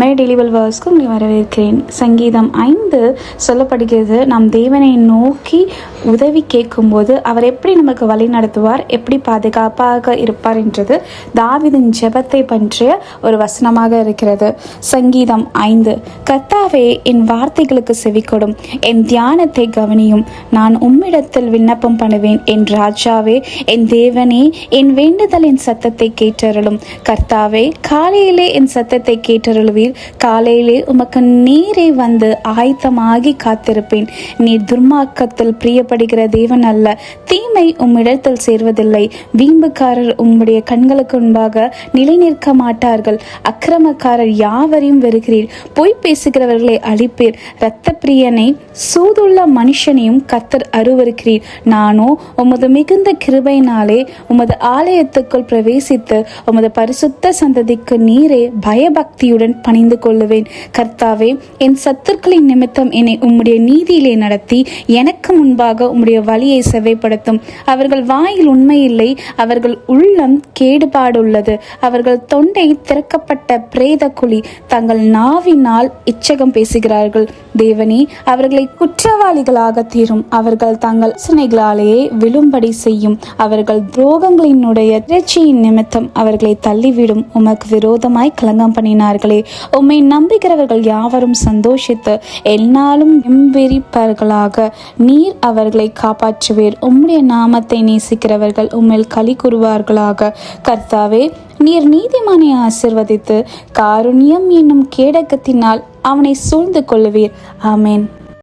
டெலிவல் வேர்ஸ்க்கு உங்களை வரவேற்கிறேன். சங்கீதம் 5 சொல்லப்படுகிறது, நாம் தேவனை நோக்கி உதவி கேட்கும்போது அவர் எப்படி நமக்கு வழி நடத்துவார், எப்படி பாதுகாப்பாக இருப்பார் என்றது தாவீதின் ஜெபத்தை பற்றிய ஒரு வசனமாக இருக்கிறது. சங்கீதம் 5, கர்த்தாவே என் வார்த்தைகளுக்கு செவிக்கொடும், என் தியானத்தை கவனியும், நான் உம்மிடத்தில் விண்ணப்பம் பண்ணுவேன். என் ராஜாவே, என் தேவனே, என் வேண்டுதலின் சத்தத்தை கேட்டருளும். கர்த்தாவே, காலையிலே என் சத்தத்தை கேட்டருளுவீர். காலையிலே உமக்கு நீரே வந்து ஆயத்தமாகி காத்திருப்பேன். நீர் துர்மார்க்கத்தில் பிரியப்படுகிற தேவன் அல்ல, தீமை உம்மிடத்தில் சேர்வதில்லை. வீம்புக்காரர் உம்முடைய கண்களுக்கு முன்பாக நிலை நிற்க மாட்டார்கள். அக்கிரமக்காரர் யாவரையும் வெறுகிறீர். பொய் பேசுகிறவர்களை அழிப்பீர். இரத்த பிரியனை சூதுள்ள மனுஷனையும் கர்த்தர் அருவருக்கிறீர். நானோ உமது மிகுந்த கிருபையினாலே உமது ஆலயத்துக்குள் பிரவேசித்து உமது பரிசுத்த சந்ததிக்கு நீரே பயபக்தியுடன் பணிந்து கொள்ளுவேன். கர்த்தாவே, என் சத்துருக்களின் நிமித்தம் என்னை உம்முடைய நீதியிலே நடத்தி எனக்கு முன்பாக உம்முடைய வழியை செவ்வைப்படுத்தும். அவர்கள் வாயில் உண்மையில்லை, அவர்கள் உள்ளம் கேடுபாடுள்ளது. அவர்கள் தொண்டை திறக்கப்பட்ட பிரேத குழி, தங்கள் நாவினால் இச்சகம் பேசுகிறார்கள். தேவனே, அவர்களை குற்றவாளிகளாக தீரும். அவர்கள் தங்கள் சினைகளாலேயே விழும்படி செய்யும். அவர்கள் துரோகங்களினுடைய இறைச்சியின் நிமித்தம் அவர்களை தள்ளிவிடும். உமக்கு விரோதமாய் கலங்கம் பண்ணினார்களே. உம்மை நம்புகிறவர்கள் யாவரும் சந்தோஷித்து எந்நாளும் எம்பெரிப்பார்களாக. நீர் அவர்களை காப்பாற்றுவீர். உம்முடைய நாமத்தை நேசிக்கிறவர்கள் உம்மில் களி கூறுவார்களாக. கர்த்தாவே, நீர் நீதிமானை ஆசீர்வதித்து காருண்யம் என்னும் கேடகத்தினால் அவனை சூழ்ந்து கொள்ளுவீர். ஆமேன்.